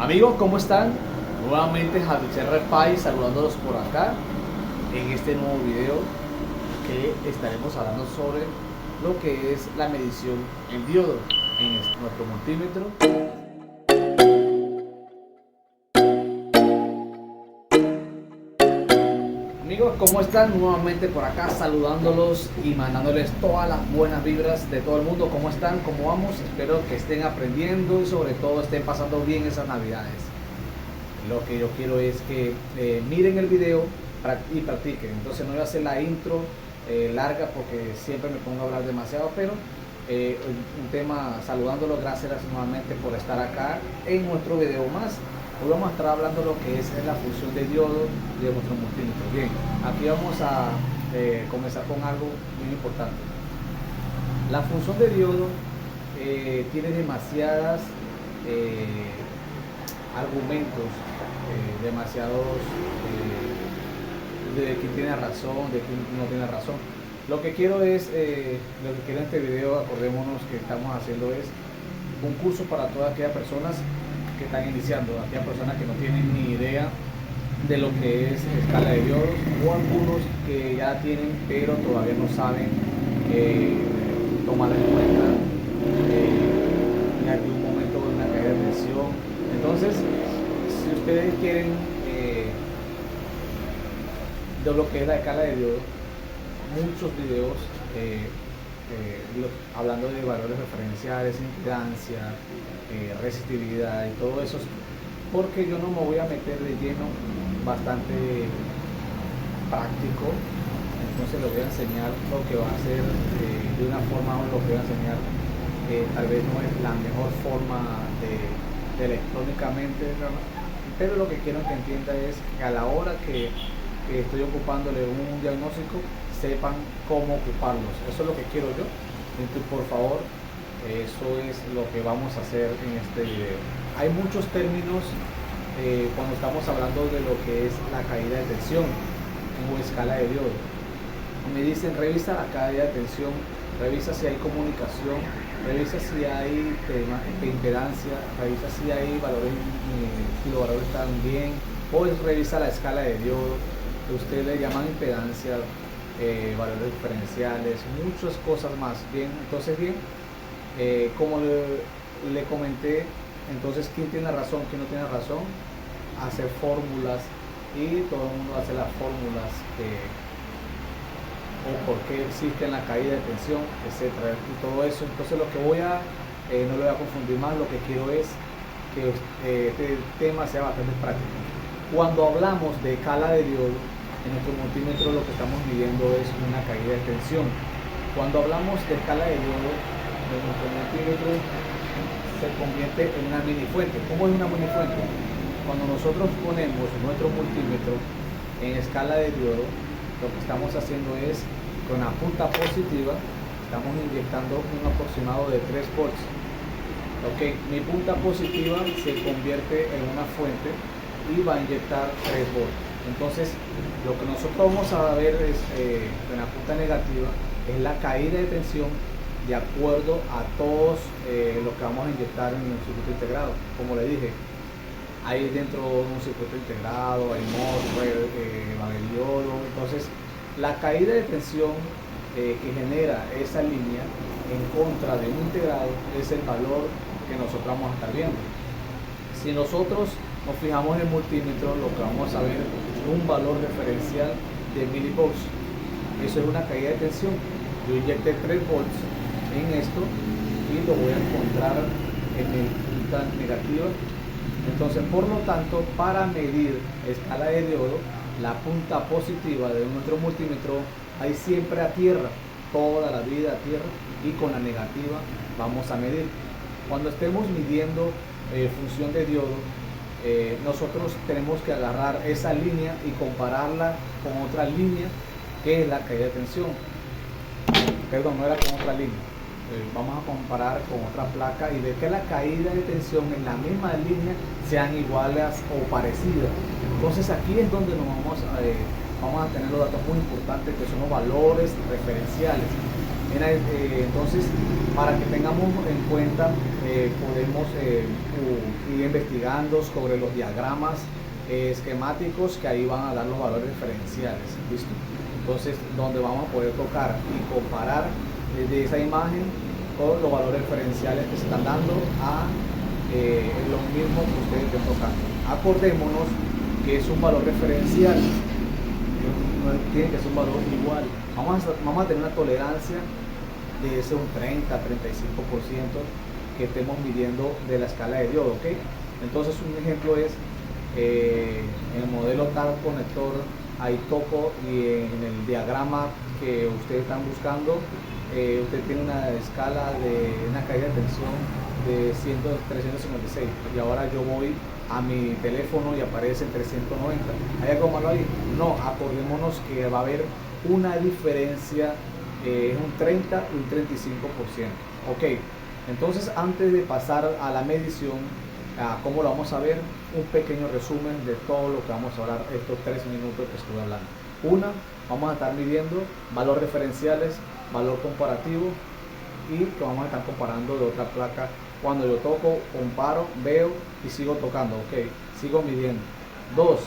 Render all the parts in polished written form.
Amigos, ¿cómo están? Nuevamente Javier Repay saludándolos por acá en este nuevo video que estaremos hablando sobre lo que es la medición en diodo en nuestro multímetro. Amigos, ¿cómo están? Nuevamente por acá saludándolos y mandándoles todas las buenas vibras de todo el mundo. ¿Cómo están? ¿Cómo vamos? Espero que estén aprendiendo y sobre todo estén pasando bien esas navidades. Lo que yo quiero es que miren el video y practiquen. Entonces no voy a hacer la intro larga porque siempre me pongo a hablar demasiado, pero un tema saludándolos, gracias nuevamente por estar acá en nuestro video más. Hoy vamos a estar hablando de lo que es la función de diodo de nuestro multímetro. Bien, aquí vamos a comenzar con algo muy importante. La función de diodo tiene demasiadas argumentos, demasiados de quién tiene razón, de quién no tiene razón. Lo que quiero es, lo que quiero en este video, acordémonos que estamos haciendo es un curso para todas aquellas personas que están iniciando, aquellas personas que no tienen ni idea de lo que es escala de diodos, o algunos que ya tienen pero todavía no saben tomar en cuenta en algún momento una caída de tensión. Entonces, si ustedes quieren de lo que es la escala de diodo, muchos videos hablando de valores referenciales, impedancia, resistividad y todo eso, porque yo no me voy a meter de lleno, bastante práctico. Entonces les voy a enseñar lo que va a hacer de una forma, lo que voy a enseñar tal vez no es la mejor forma de electrónicamente, pero lo que quiero que entienda es que a la hora que estoy ocupándole un diagnóstico, sepan cómo ocuparlos. Eso es lo que quiero yo. Entonces, por favor, eso es lo que vamos a hacer en este video. Hay muchos términos cuando estamos hablando de lo que es la caída de tensión o escala de diodo. Me dicen, revisa la caída de tensión, revisa si hay comunicación, revisa si hay impedancia, revisa si hay valores, kilovalores están bien, o revisa la escala de diodo, que ustedes le llaman impedancia, valores diferenciales, muchas cosas más. Bien, entonces bien, como le comenté, entonces quién tiene razón, quién no tiene razón, hacer fórmulas, y todo el mundo hace las fórmulas o por qué existe la caída de tensión, etcétera, y todo eso. Entonces lo que voy a, no lo voy a confundir más, lo que quiero es que este tema sea bastante práctico. Cuando hablamos de escala de diodo, en nuestro multímetro lo que estamos midiendo es una caída de tensión. Cuando hablamos de escala de diodo, nuestro multímetro se convierte en una mini fuente. ¿Cómo es una mini fuente? Cuando nosotros ponemos nuestro multímetro en escala de diodo, lo que estamos haciendo es, con la punta positiva, estamos inyectando un aproximado de 3 volts. Ok, mi punta positiva se convierte en una fuente y va a inyectar 3 volts. Entonces, lo que nosotros vamos a ver es, en la punta negativa, es la caída de tensión de acuerdo a todos lo que vamos a inyectar en el circuito integrado. Como le dije, hay dentro un circuito integrado, hay MOSFET, diodo. Entonces, la caída de tensión que genera esa línea en contra de un integrado es el valor que nosotros vamos a estar viendo. Si nosotros nos fijamos en el multímetro, lo que vamos a ver es un valor referencial de milivolts. Eso es una caída de tensión. Yo inyecté 3 volts en esto y lo voy a encontrar en el punta negativa. Entonces, por lo tanto, para medir escala de diodo, la punta positiva de nuestro multímetro hay siempre a tierra, toda la vida a tierra, y con la negativa vamos a medir. Cuando estemos midiendo función de diodo, nosotros tenemos que agarrar esa línea y compararla con otra línea que es la caída de tensión. Perdón, no era con otra línea. Vamos a comparar con otra placa y ver que la caída de tensión en la misma línea sean iguales o parecidas. Entonces aquí es donde nos vamos a tener los datos muy importantes, que son los valores referenciales. Entonces, para que tengamos en cuenta, podemos ir investigando sobre los diagramas esquemáticos que ahí van a dar los valores diferenciales. ¿Listo? Entonces, donde vamos a poder tocar y comparar de esa imagen con los valores diferenciales que se están dando a los mismos que ustedes estén tocando. Acordémonos que es un valor referencial, no tiene que ser un valor igual. Vamos a tener una tolerancia de ese un 30-35% que estemos midiendo de la escala de diodo, ¿ok? Entonces un ejemplo es en el modelo tal conector, ahí toco y en el diagrama que ustedes están buscando, usted tiene una escala de una caída de tensión de 356 y ahora yo voy a mi teléfono y aparece 390. ¿Hay algo malo ahí? No, acordémonos que va a haber una diferencia, un 30 y un 35%. Ok, entonces antes de pasar a la medición, ¿cómo lo vamos a ver? Un pequeño resumen de todo lo que vamos a hablar estos 3 minutos que estuve hablando. Vamos a estar midiendo valores referenciales, valor comparativo y que vamos a estar comparando de otra placa. Cuando yo toco, comparo, veo y sigo tocando, ok, sigo midiendo. 2,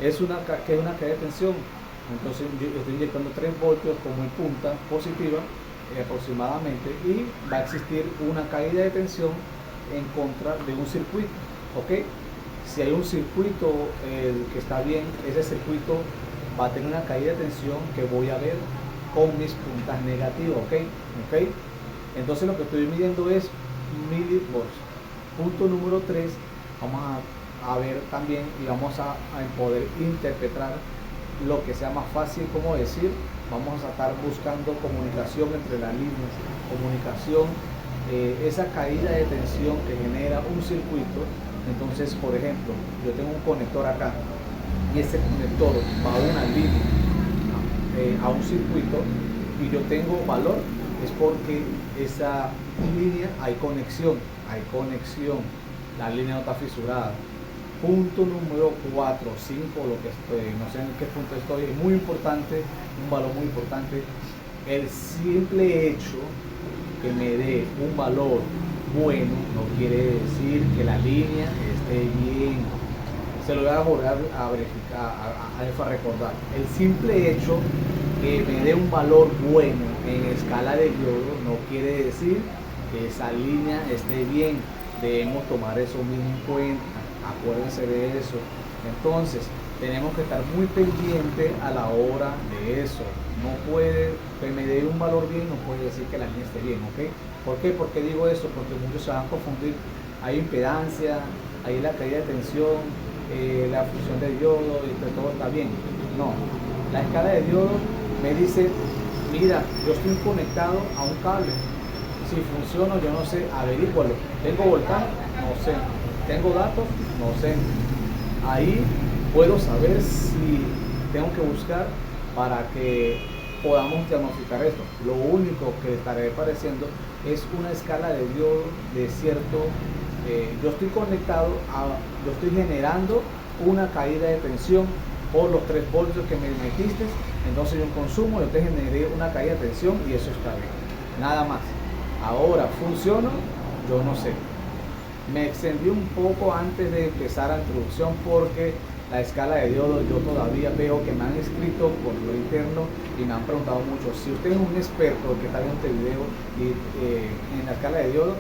es una caída de tensión, entonces yo estoy inyectando 3 voltios como en punta positiva aproximadamente y va a existir una caída de tensión en contra de un circuito, ok. Si hay un circuito que está bien, ese circuito va a tener una caída de tensión que voy a ver con mis puntas negativas, ok. Entonces lo que estoy midiendo es milivolts. Punto número 3, vamos a ver también y vamos a poder interpretar lo que sea más fácil, como decir, vamos a estar buscando comunicación entre las líneas, comunicación, esa caída de tensión que genera un circuito. Entonces, por ejemplo, yo tengo un conector acá y ese conector va a una línea, a un circuito, y yo tengo valor, es porque esa línea hay conexión, la línea no está fisurada. Punto número 4, 5, lo que estoy, no sé en qué punto estoy, es muy importante, un valor muy importante. El simple hecho que me dé un valor bueno no quiere decir que la línea esté bien. Se lo voy a volver a verificar, a recordar. El simple hecho que me dé un valor bueno en escala de diodo no quiere decir que esa línea esté bien. Debemos tomar eso mismo en cuenta, acuérdense de eso. Entonces tenemos que estar muy pendientes a la hora de eso. No puede, que me dé un valor bien, no puede decir que la línea esté bien, ¿ok? ¿Por qué? ¿Por qué digo eso? Porque muchos se van a confundir. Hay impedancia, hay la caída de tensión, la función de diodo y todo está bien. No, la escala de diodo me dice, mira, yo estoy conectado a un cable, si funciona yo no sé, averígualo. ¿Tengo voltaje? No sé. ¿Tengo datos? No sé. Ahí puedo saber si tengo que buscar para que podamos diagnosticar esto. Lo único que estaré apareciendo es una escala de diodo de cierto, yo estoy conectado yo estoy generando una caída de tensión por los 3 voltios que me metiste. Entonces yo consumo, yo te generé una caída de tensión y eso está bien, nada más. Ahora, ¿funciona? Yo no sé. Me extendí un poco antes de empezar la introducción porque la escala de diodo yo todavía veo que me han escrito por lo interno y me han preguntado mucho. Si usted es un experto que está viendo este video y, en la escala de diodo,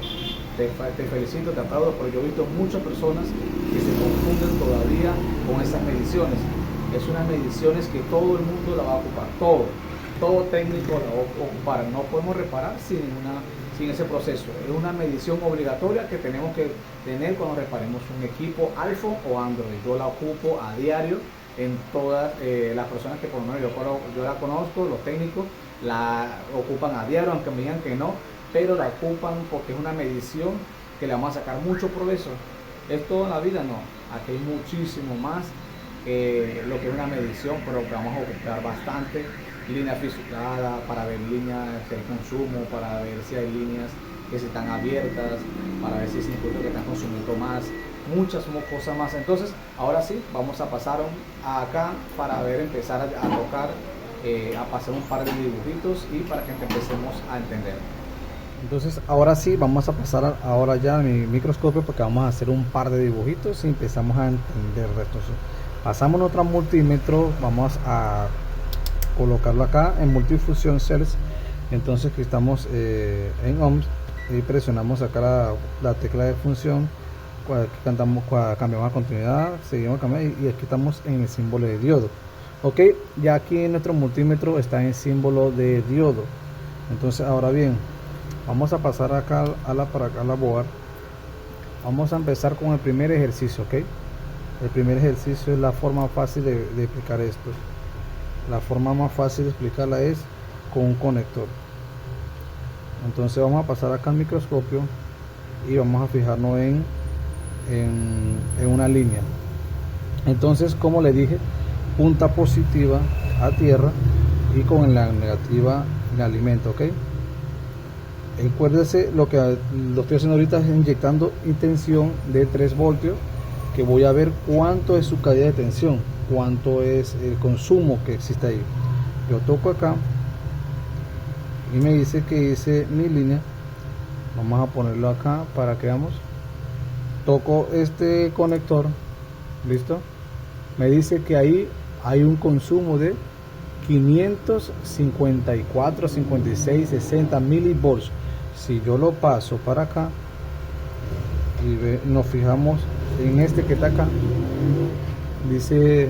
te felicito, te aplaudo, porque yo he visto muchas personas que se confunden todavía con esas mediciones. Es unas mediciones que todo el mundo la va a ocupar, todo técnico la va a ocupar. No podemos reparar sin ese proceso. Es una medición obligatoria que tenemos que tener cuando reparemos un equipo iPhone o Android. Yo la ocupo a diario en todas las personas que por lo menos yo la conozco, los técnicos la ocupan a diario, aunque me digan que no, pero la ocupan porque es una medición que le vamos a sacar mucho provecho. ¿Es todo en la vida? No. Aquí hay muchísimo más que lo que es una medición, pero que vamos a ocupar bastante. Línea fisurada, para ver líneas de consumo, para ver si hay líneas que se están abiertas, para ver si es circuitos que están consumiendo más, muchas cosas más. Entonces, ahora sí, vamos a pasar acá para ver, empezar a tocar a pasar un par de dibujitos y para que empecemos a entender. Entonces ahora sí vamos a pasar ahora ya a mi microscopio, porque vamos a hacer un par de dibujitos y empezamos a entender esto. Pasamos nuestro multímetro, vamos a colocarlo acá en multifusión cells. Entonces aquí estamos en ohms y presionamos acá la tecla de función, cambiamos a continuidad, seguimos cambiando y aquí estamos en el símbolo de diodo. Ok, ya aquí en nuestro multímetro está en símbolo de diodo. Entonces ahora bien, vamos a pasar acá para acá a la board. Vamos a empezar con el primer ejercicio, ok. El primer ejercicio es la forma fácil de explicar esto. La forma más fácil de explicarla es con un conector. Entonces vamos a pasar acá al microscopio y vamos a fijarnos en una línea. Entonces, como le dije, punta positiva a tierra y con la negativa el alimento, ok. Acuérdese, lo que lo estoy haciendo ahorita es inyectando tensión de 3 voltios, que voy a ver cuánto es su caída de tensión, cuánto es el consumo que existe ahí. Yo toco acá y me dice que hice mi línea. Vamos a ponerlo acá para que veamos. Toco este conector, listo. Me dice que ahí hay un consumo de 554, 56, 60 milivolts. Si yo lo paso para acá y nos fijamos en este que está acá, dice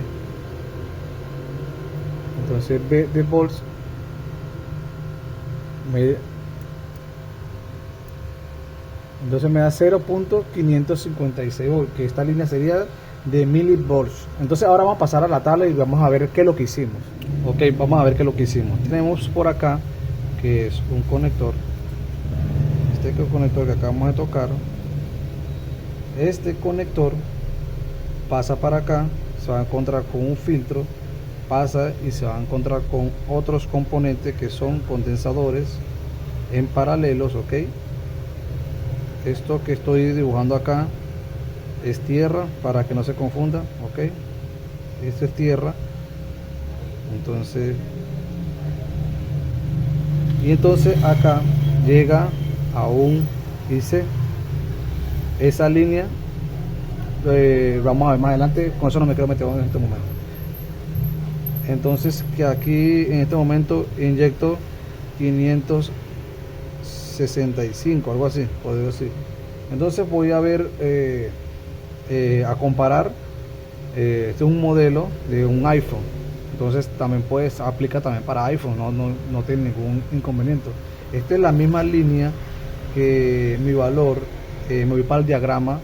entonces B de volts, entonces me da 0.556 volts, que esta línea sería de milivolts. Entonces ahora vamos a pasar a la tabla y vamos a ver qué es lo que hicimos. Ok, vamos a ver qué es lo que hicimos. Tenemos por acá que es un conector, este conector que acabamos de tocar. Este conector pasa para acá, se va a encontrar con un filtro, pasa y se va a encontrar con otros componentes que son condensadores en paralelos, ok. Esto que estoy dibujando acá es tierra, para que no se confunda, ok. Esto es tierra. Entonces, y entonces acá llega a un, dice, esa línea, vamos a ver más adelante, con eso no me quiero meter en este momento. Entonces, que aquí en este momento inyecto 565, algo así, podría decir. Entonces voy a ver, a comparar. Este es un modelo de un iPhone, entonces también puedes aplicar también para iPhone, no tiene ningún inconveniente. Esta es la misma línea que mi valor, me voy para el diagrama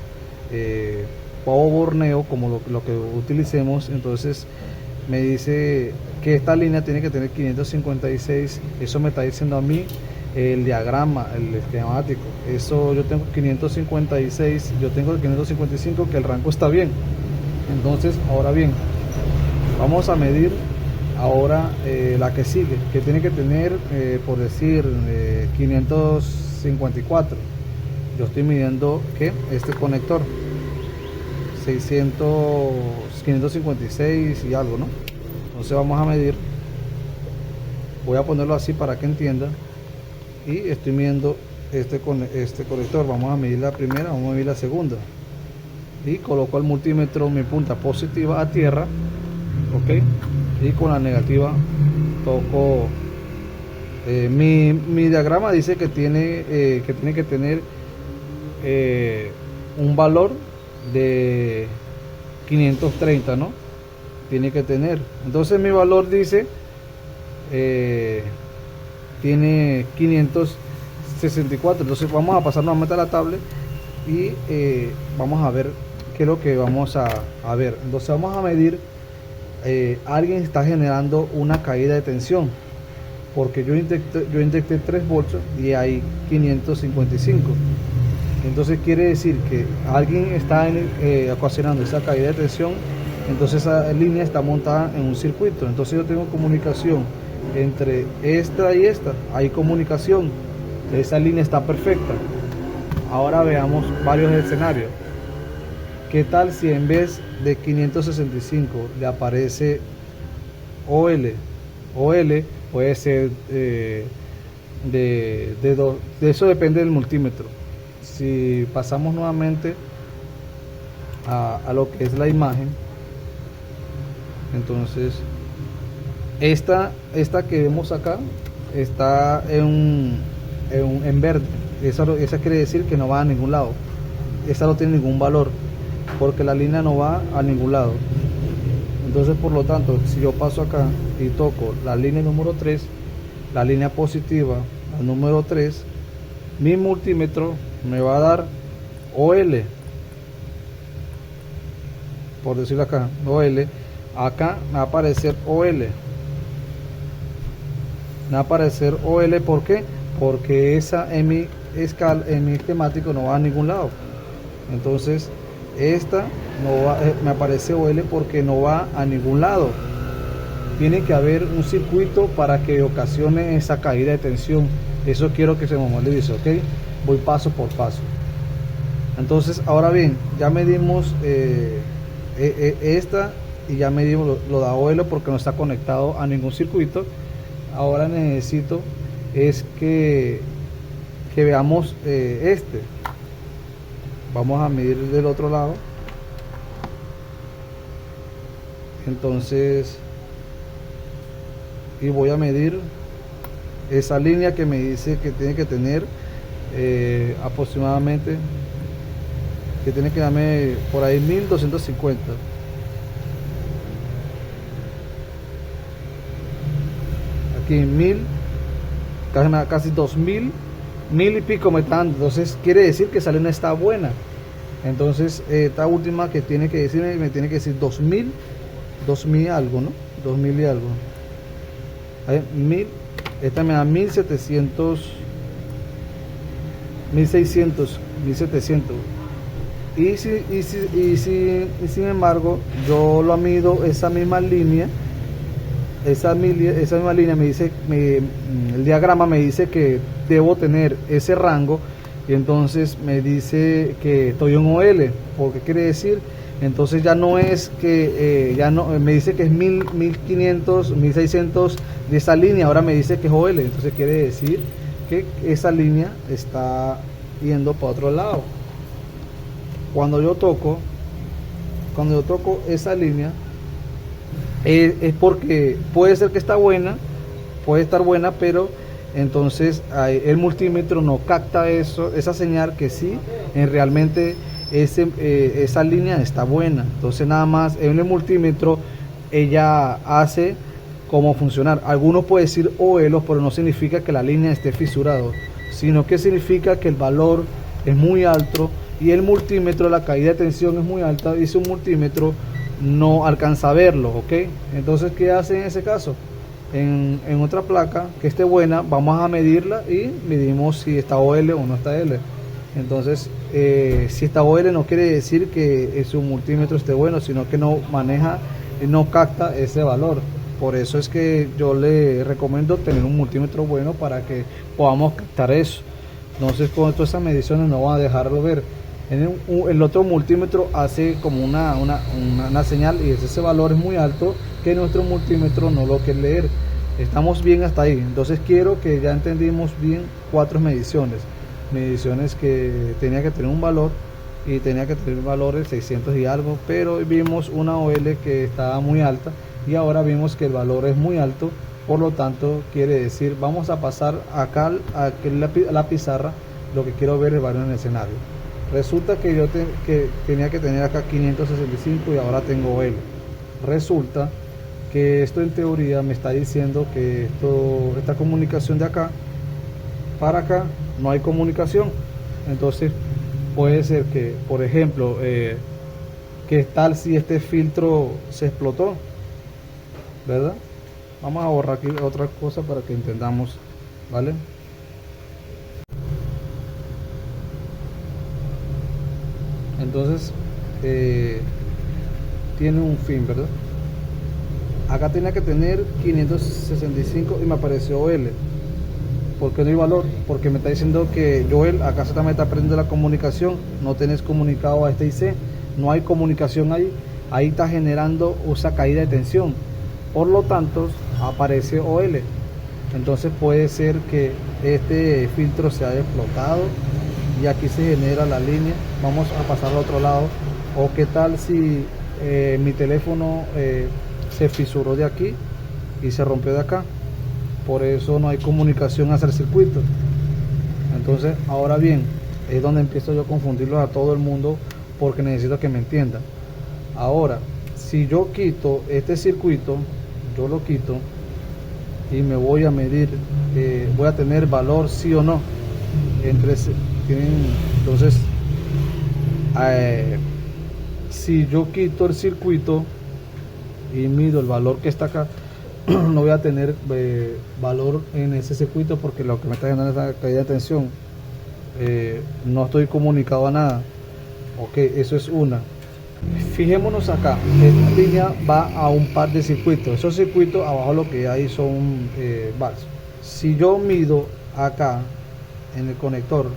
Power borneo, como lo que utilicemos. Entonces me dice que esta línea tiene que tener 556, eso me está diciendo a mí el diagrama, el esquemático. Eso yo tengo 556, yo tengo 555, que el rango está bien. Entonces ahora bien, vamos a medir ahora la que sigue, que tiene que tener, por decir, 554. Yo estoy midiendo que este conector 556 y algo, ¿no? Entonces vamos a medir, voy a ponerlo así para que entienda, y estoy midiendo este conector. Vamos a medir la primera, vamos a medir la segunda, y coloco el multímetro, mi punta positiva a tierra, ok, y con la negativa toco. Mi diagrama dice que tiene que tener un valor de 530, ¿no? Tiene que tener. Entonces mi valor dice tiene 564. Entonces vamos a pasar nuevamente a la tablet y vamos a ver qué es lo que vamos a ver. Entonces vamos a medir, alguien está generando una caída de tensión, porque yo inyecté 3 voltios y hay 555. Entonces quiere decir que alguien está ocasionando esa caída de tensión. Entonces esa línea está montada en un circuito. Entonces yo tengo comunicación entre esta y esta, hay comunicación, esa línea está perfecta. Ahora veamos varios escenarios. ¿Qué tal si en vez de 565 le aparece OL? OL, puede ser de eso depende del multímetro. Si pasamos nuevamente a lo que es la imagen, entonces esta que vemos acá está en verde. Esa quiere decir que no va a ningún lado. Esa no tiene ningún valor porque la línea no va a ningún lado. Entonces, por lo tanto, si yo paso acá y toco la línea número 3, la línea positiva, la número 3, mi multímetro me va a dar OL, por decirlo acá, OL. Acá me va a aparecer OL. Me va a aparecer OL, ¿por qué? Porque esa en mi escala, en mi esquemático no va a ningún lado. Entonces, esta no va, me aparece OL porque no va a ningún lado. Tiene que haber un circuito para que ocasione esa caída de tensión. Eso quiero que se me memorice, ¿ok? Voy paso por paso. Entonces, ahora bien, ya medimos esta y ya medimos lo de OL porque no está conectado a ningún circuito. Ahora necesito es que veamos este. Vamos a medir del otro lado. Entonces, y voy a medir esa línea que me dice que tiene que tener aproximadamente, que tiene que darme por ahí 1250. Aquí 1000, casi 2000, 1000 y pico me está dando. Entonces quiere decir que esa línea está buena. Entonces esta última que tiene que decirme, me tiene que decir 2000 algo, ¿no? 2000 y algo. Ahí, 1000, esta me da 1700, 1600, 1700. Y sin embargo, yo lo mido esa misma línea. Esa misma línea me dice, el diagrama me dice que debo tener ese rango, y entonces me dice que estoy en OL. ¿Por qué quiere decir? Entonces ya no es que, ya no, me dice que es 1000, 1500, 1600 de esa línea, ahora me dice que es OL. Entonces quiere decir que esa línea está yendo para otro lado. Cuando yo toco esa línea, es porque puede ser que está buena, puede estar buena, pero entonces el multímetro no capta esa señal que sí, realmente esa línea está buena. Entonces nada más en el multímetro ella hace cómo funcionar. Algunos pueden decir OL, pero no significa que la línea esté fisurada, sino que significa que el valor es muy alto y el multímetro, la caída de tensión es muy alta, y si un multímetro no alcanza a verlo, ¿ok? Entonces, ¿qué hace en ese caso? En otra placa que esté buena, vamos a medirla y medimos si está OL o no está L. Entonces, si está OL no quiere decir que su multímetro esté bueno, sino que no maneja, no capta ese valor. Por eso es que yo le recomiendo tener un multímetro bueno para que podamos captar eso. Entonces, con todas esas mediciones no van a dejarlo ver. El otro multímetro hace como una señal, y ese valor es muy alto que nuestro multímetro no lo quiere leer. Estamos bien hasta ahí. Entonces quiero que ya entendimos bien 4 mediciones que tenía que tener un valor, y tenía que tener valores 600 y algo, pero vimos una OL que estaba muy alta y ahora vimos que el valor es muy alto. Por lo tanto, quiere decir, vamos a pasar acá a la pizarra. Lo que quiero ver es el valor en el escenario. Resulta que yo tenía que tener acá 565 y ahora tengo OL. Resulta que esto en teoría me está diciendo que esta comunicación de acá para acá no hay comunicación. Entonces puede ser que, por ejemplo, que tal si este filtro se explotó, ¿verdad? Vamos a borrar aquí otra cosa para que entendamos, ¿vale? Entonces tiene un fin, ¿verdad? Acá tenía que tener 565 y me apareció OL. ¿Por qué no hay valor? Porque me está diciendo que Joel, acá se me está perdiendo la comunicación, no tenés comunicado a este IC, no hay comunicación ahí está generando esa caída de tensión. por lo tanto aparece OL. Entonces puede ser que este filtro se haya explotado y aquí se genera la línea. Vamos a pasar al otro lado. O qué tal si mi teléfono se fisuró de aquí y se rompió de acá, por eso no hay comunicación hacia el circuito. Entonces ahora bien, es donde empiezo yo a confundirlo a todo el mundo, porque necesito que me entiendan. Ahora, si yo quito este circuito, yo lo quito y me voy a medir, voy a tener valor sí o no. Entonces, si yo quito el circuito y mido el valor que está acá, no voy a tener valor en ese circuito, porque lo que me está generando es la caída de tensión. No estoy comunicado a nada. Ok, eso es una. Fijémonos acá, esta línea va a un par de circuitos. Esos circuitos abajo lo que hay son bars. Si yo mido acá en el conector,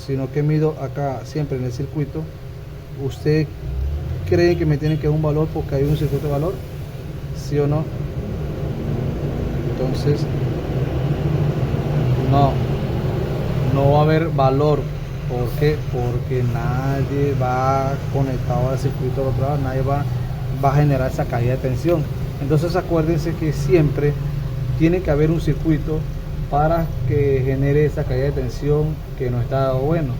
sino que mido acá siempre en el circuito, ¿usted cree que me tiene que dar un valor porque hay un circuito de valor? ¿Sí o no? Entonces no va a haber valor. ¿Por qué? Porque nadie va conectado al circuito del otro lado, nadie va a generar esa caída de tensión. Entonces acuérdense que siempre tiene que haber un circuito para que genere esa caída de tensión, que no está bueno,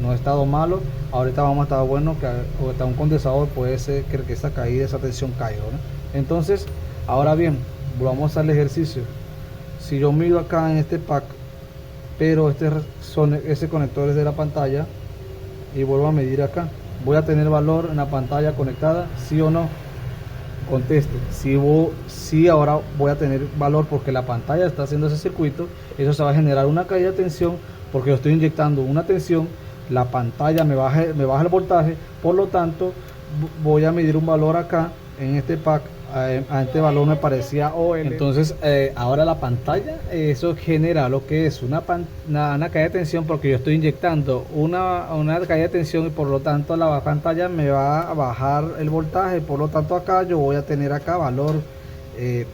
no ha estado malo. Ahorita vamos a estar bueno, que o está un condensador, puede ser que esa caída, esa tensión caiga, ¿no? Entonces, ahora bien, vamos al ejercicio. Si yo mido acá en este pack, pero ese conector es de la pantalla, y vuelvo a medir acá, ¿voy a tener valor en la pantalla conectada? ¿Sí o no? Conteste. Sí, ahora voy a tener valor porque la pantalla está haciendo ese circuito. Eso se va a generar una caída de tensión porque yo estoy inyectando una tensión, la pantalla me baja el voltaje, por lo tanto voy a medir un valor acá en este pack. A este valor me parecía OL. Entonces ahora la pantalla, eso genera lo que es una caída de tensión, porque yo estoy inyectando una caída de tensión, y por lo tanto la pantalla me va a bajar el voltaje. Por lo tanto acá yo voy a tener acá valor,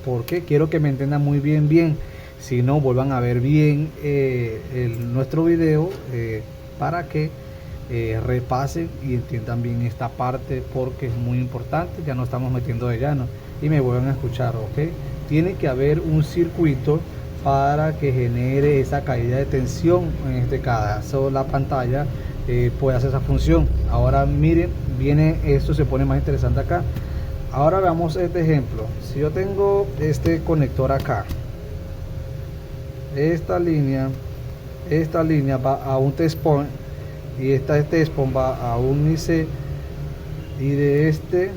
porque quiero que me entiendan muy bien. Si no, vuelvan a ver bien nuestro video, para que repasen y entiendan bien esta parte, porque es muy importante. Ya no estamos metiendo de llano y me vuelvan a escuchar. Ok, tiene que haber un circuito para que genere esa caída de tensión. En este caso la pantalla puede hacer esa función. Ahora miren, viene esto, se pone más interesante acá. Ahora veamos este ejemplo. Si yo tengo este conector acá, esta línea va a un test point, y esta test point va a un IC, y de este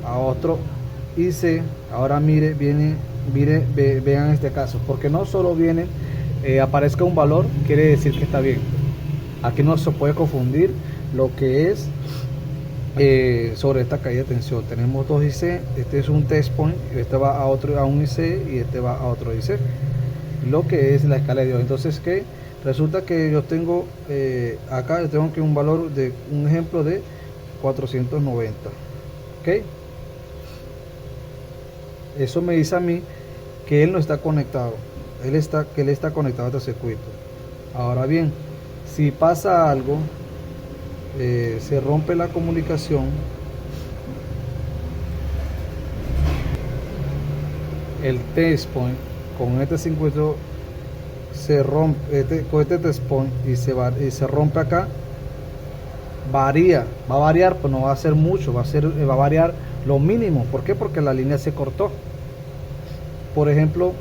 a otro IC. Ahora vean este caso, porque no solo viene aparezca un valor, quiere decir que está bien. Aquí no se puede confundir lo que es sobre esta caída de tensión. Tenemos dos IC, este es un test point, este va a un IC y este va a otro IC, lo que es la escala de Dios. Entonces, que resulta que yo tengo acá, yo tengo que un valor de un ejemplo de 490. Ok, eso me dice a mí que él no está conectado, él está conectado a este circuito. Ahora bien, si pasa algo, se rompe la comunicación, el test point con este circuito se rompe, con este test point, y se rompe acá, va a variar, pues no va a ser mucho, va a variar lo mínimo. ¿Por qué? Porque la línea se cortó. Por ejemplo,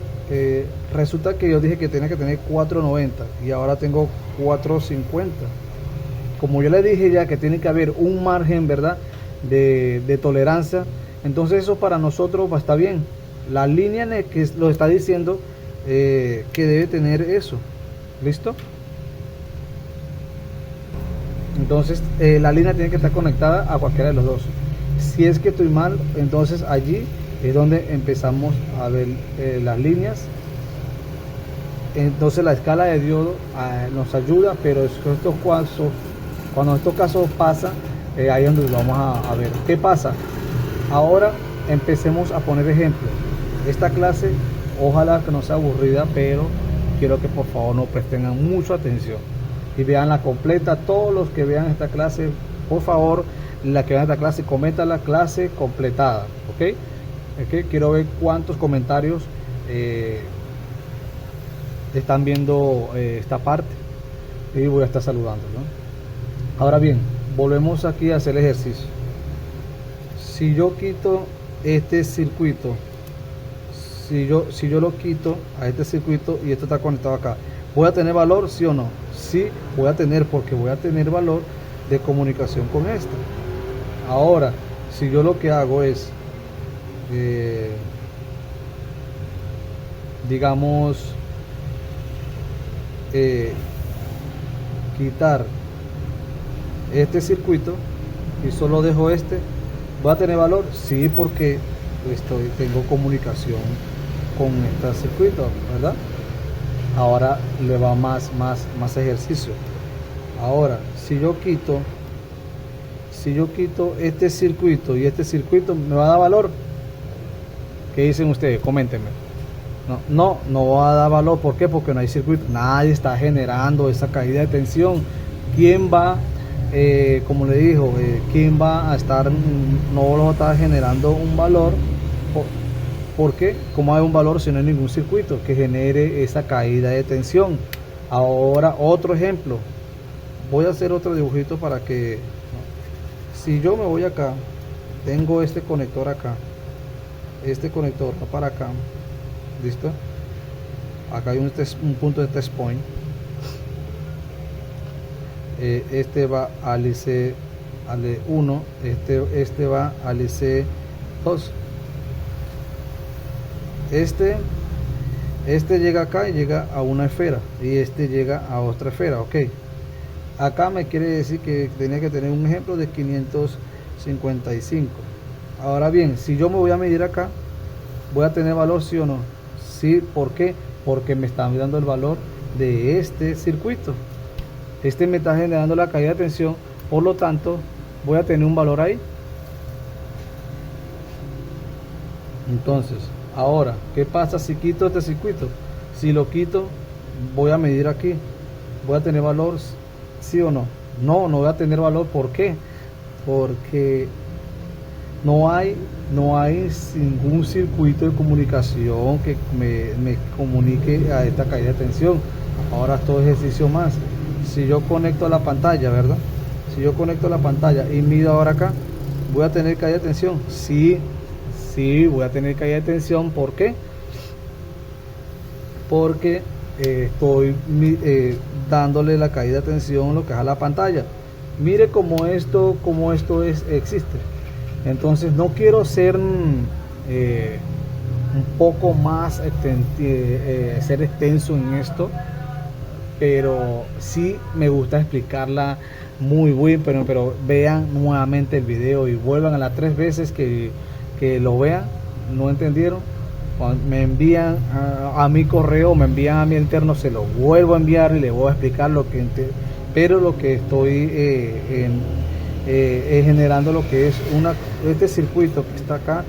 resulta que yo dije que tenía que tener 490 y ahora tengo 450. Como yo le dije ya que tiene que haber un margen, ¿verdad?, de tolerancia, entonces eso para nosotros va a estar bien. La línea que lo está diciendo que debe tener eso. ¿Listo? Entonces la línea tiene que estar conectada a cualquiera de los dos. Si es que estoy mal, entonces allí es donde empezamos a ver las líneas. Entonces la escala de diodo nos ayuda, pero cuando estos casos pasan, ahí es donde vamos a ver qué pasa. Ahora empecemos a poner ejemplos. Esta clase ojalá que no sea aburrida, pero quiero que por favor no presten mucha atención y vean la completa. Todos los que vean esta clase, por favor, la que vean esta clase, comenta la clase completada, ¿ok? Quiero ver cuántos comentarios están viendo esta parte y voy a estar saludando, ¿no? Ahora bien, volvemos aquí a hacer el ejercicio. Si yo quito este circuito, si yo lo quito a este circuito y esto está conectado acá, ¿voy a tener valor, sí o no? Sí, voy a tener, porque voy a tener valor de comunicación con esto. Ahora, si yo lo que hago es digamos quitar este circuito y solo dejo este, ¿va a tener valor? Sí, porque tengo comunicación con este circuito, ¿verdad? Ahora le va más ejercicio. Ahora, si yo quito este circuito y este circuito, ¿me va a dar valor? ¿Qué dicen ustedes? Coméntenme. No va a dar valor. ¿Por qué? Porque no hay circuito. Nadie está generando esa caída de tensión. ¿Quién va, como le dijo, quién va a estar, no lo está generando un valor? ¿Por qué? ¿Cómo hay un valor si no hay ningún circuito que genere esa caída de tensión? Ahora, otro ejemplo. Voy a hacer otro dibujito para que, si yo me voy acá, tengo este conector acá, este conector va para acá, ¿listo? Acá hay un punto de test point. Este va al IC al 1, este va al IC 2. Este llega acá y llega a una esfera y este llega a otra esfera, ok. Acá me quiere decir que tenía que tener un ejemplo de 555. Ahora bien, si yo me voy a medir acá, ¿voy a tener valor, sí o no? Sí, ¿por qué? Porque me están dando el valor de este circuito. Este me está generando la caída de tensión, por lo tanto, voy a tener un valor ahí. Entonces, ahora, ¿qué pasa si quito este circuito? Si lo quito, voy a medir aquí. ¿Voy a tener valor, sí o no? No voy a tener valor. ¿Por qué? Porque no hay ningún circuito de comunicación que me comunique a esta caída de tensión. Ahora esto es ejercicio más. Si yo conecto a la pantalla, ¿verdad? Si yo conecto a la pantalla y mido ahora acá, ¿voy a tener caída de tensión? Sí, voy a tener caída de tensión. ¿Por qué? Porque estoy dándole la caída de tensión lo que es a la pantalla. Mire cómo esto existe. Entonces no quiero ser un poco más ser extenso en esto, pero sí me gusta explicarla muy bien, pero vean nuevamente el video y vuelvan a las 3 veces que lo vean. ¿No entendieron? Me envían a mi correo, me envían a mi interno, se lo vuelvo a enviar y les voy a explicar lo que pero lo que estoy generando lo que es este circuito que está acá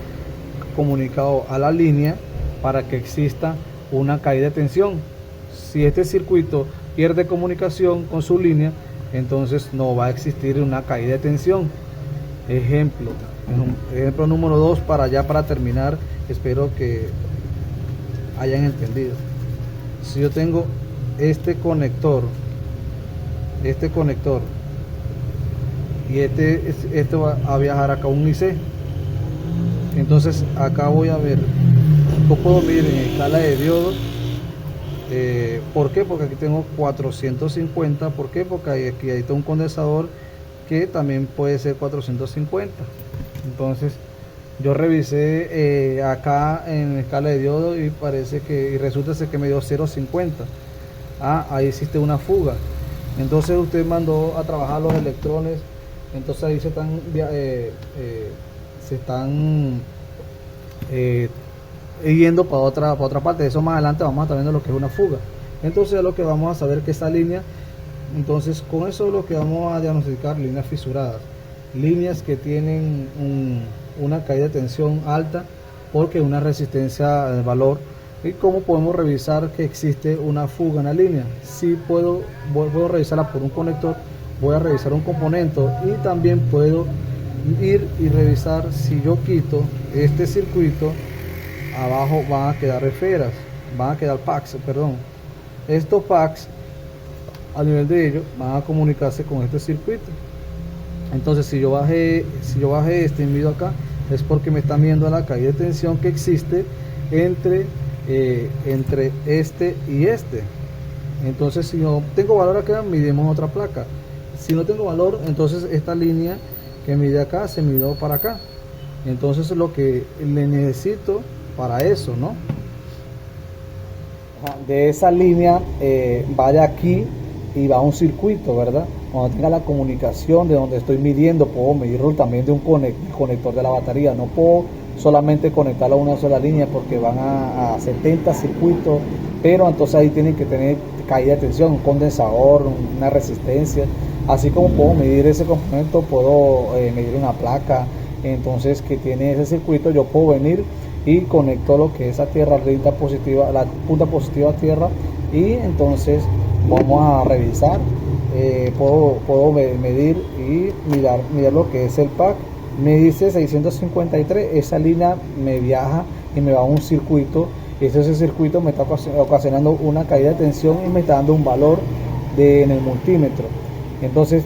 comunicado a la línea para que exista una caída de tensión. Si este circuito pierde comunicación con su línea, entonces no va a existir una caída de tensión. Ejemplo número 2 para terminar. Espero que hayan entendido. Si yo tengo este conector y este va a viajar acá a un IC, entonces acá voy a ver, yo puedo medir en escala de diodos. ¿Por qué? Porque aquí tengo 450. ¿Por qué? Porque aquí hay un condensador que también puede ser 450. Entonces yo revisé acá en escala de diodo y resulta ser que me dio 0.50. Ahí existe una fuga. Entonces usted mandó a trabajar los electrones, entonces ahí se están yendo para otra parte. De eso más adelante vamos a estar viendo lo que es una fuga. Entonces es lo que vamos a saber que esta línea, entonces con eso es lo que vamos a diagnosticar: líneas fisuradas. líneas que tienen una caída de tensión alta porque una resistencia de valor. ¿Y cómo podemos revisar que existe una fuga en la línea? Si puedo revisarla por un conector, voy a revisar un componente y también puedo ir y revisar si yo quito este circuito, abajo van a quedar esferas, van a quedar packs, perdón. Estos packs a nivel de ellos van a comunicarse con este circuito. Entonces si yo bajé este envío acá, es porque me están viendo la caída de tensión que existe entre este y este. Entonces si no tengo valor acá, midimos otra placa. Si no tengo valor, entonces esta línea que mide acá se midió para acá. Entonces lo que le necesito para eso, ¿no? De esa línea vaya aquí y va a un circuito, ¿verdad? Cuando tenga la comunicación de donde estoy midiendo, puedo medirlo también de un conector de la batería. No puedo solamente conectarlo a una sola línea porque van a 70 circuitos, pero entonces ahí tienen que tener caída de tensión, un condensador, una resistencia. Así como puedo medir ese componente, puedo medir una placa, entonces que tiene ese circuito, yo puedo venir y conecto lo que es a tierra, la punta positiva a tierra, y entonces vamos a revisar. Puedo medir y mirar lo que es el pack. Me dice 653, esa línea me viaja y me va a un circuito. Ese circuito me está ocasionando una caída de tensión y me está dando un valor en el multímetro. Entonces,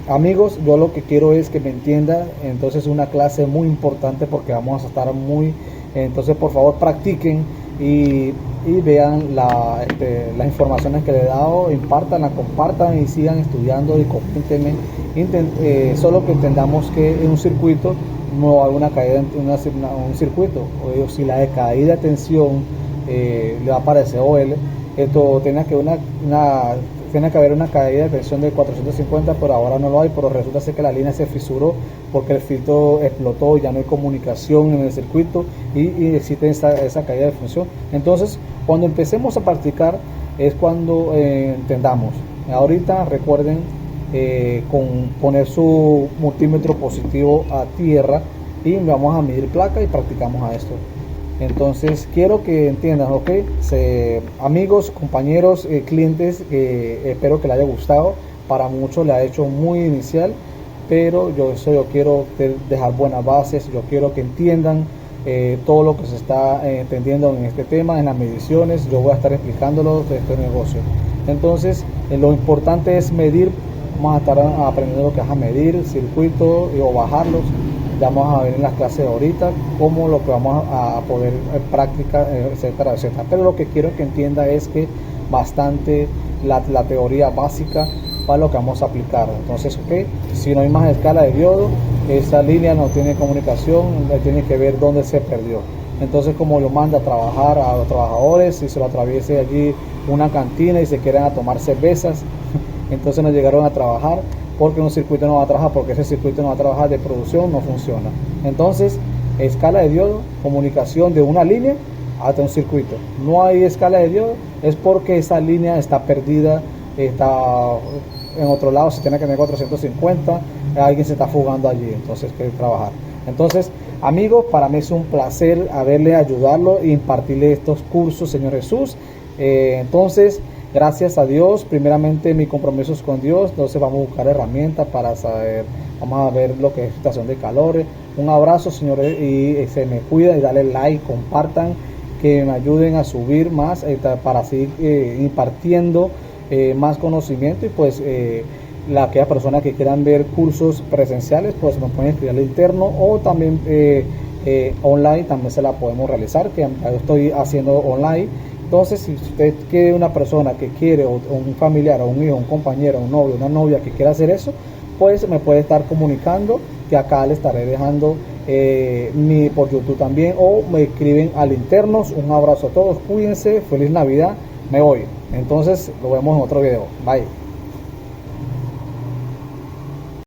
amigos, yo lo que quiero es que me entiendan. Entonces es una clase muy importante porque vamos a estar entonces por favor practiquen y vean las informaciones que le he dado, impártanla, compartan y sigan estudiando y coméntenme. Solo que entendamos que en un circuito no hay una caída en un circuito, o si la caída de tensión le va a aparecer OL, esto tiene que haber una caída de tensión de 450, pero ahora no lo hay, pero resulta ser que la línea se fisuró porque el filtro explotó, ya no hay comunicación en el circuito y existe esa caída de función. Entonces cuando empecemos a practicar es cuando entendamos. Ahorita recuerden poner su multímetro positivo a tierra y vamos a medir placa y practicamos a esto. Entonces quiero que entiendan, ok, amigos, compañeros, clientes, espero que les haya gustado. Para muchos le ha hecho muy inicial, pero yo quiero dejar buenas bases. Yo quiero que entiendan todo lo que se está entendiendo en este tema, en las mediciones. Yo voy a estar explicándolo de este negocio. Entonces lo importante es medir. Vamos a estar aprendiendo lo que es a medir circuitos o bajarlos. Ya vamos a ver en las clases ahorita cómo lo que vamos a poder practicar, etcétera, etcétera. Pero lo que quiero que entienda es que bastante la teoría básica para lo que vamos a aplicar. Entonces, ok, si no hay más escala de diodo, esa línea no tiene comunicación, tiene que ver dónde se perdió. Entonces, como lo manda a trabajar a los trabajadores, si se lo atraviese allí una cantina y se quieren a tomar cervezas, entonces no llegaron a trabajar porque un circuito no va a trabajar, porque ese circuito no va a trabajar de producción, no funciona. Entonces, escala de diodo, comunicación de una línea hasta un circuito. No hay escala de diodo, es porque esa línea está perdida, está en otro lado, se tiene que tener 450, alguien se está fugando allí, entonces hay que trabajar. Entonces, amigos, para mí es un placer haberle ayudarlo e impartirle estos cursos, Señor Jesús. Entonces, gracias a Dios, primeramente mi compromiso es con Dios, entonces vamos a buscar herramientas para saber, vamos a ver lo que es situación de calores. Un abrazo, señores, y se me cuida y dale like, compartan, que me ayuden a subir más para seguir impartiendo más conocimiento. Y pues aquellas personas que quieran ver cursos presenciales, pues nos pueden escribir al interno, o también online también se la podemos realizar, que yo estoy haciendo online. Entonces, si usted quiere una persona que quiere, o un familiar, o un hijo, un compañero, un novio, una novia que quiera hacer eso, pues me puede estar comunicando, que acá le estaré dejando por YouTube también, o me escriben al internos. Un abrazo a todos, cuídense, feliz Navidad, me voy. Entonces, lo vemos en otro video, bye.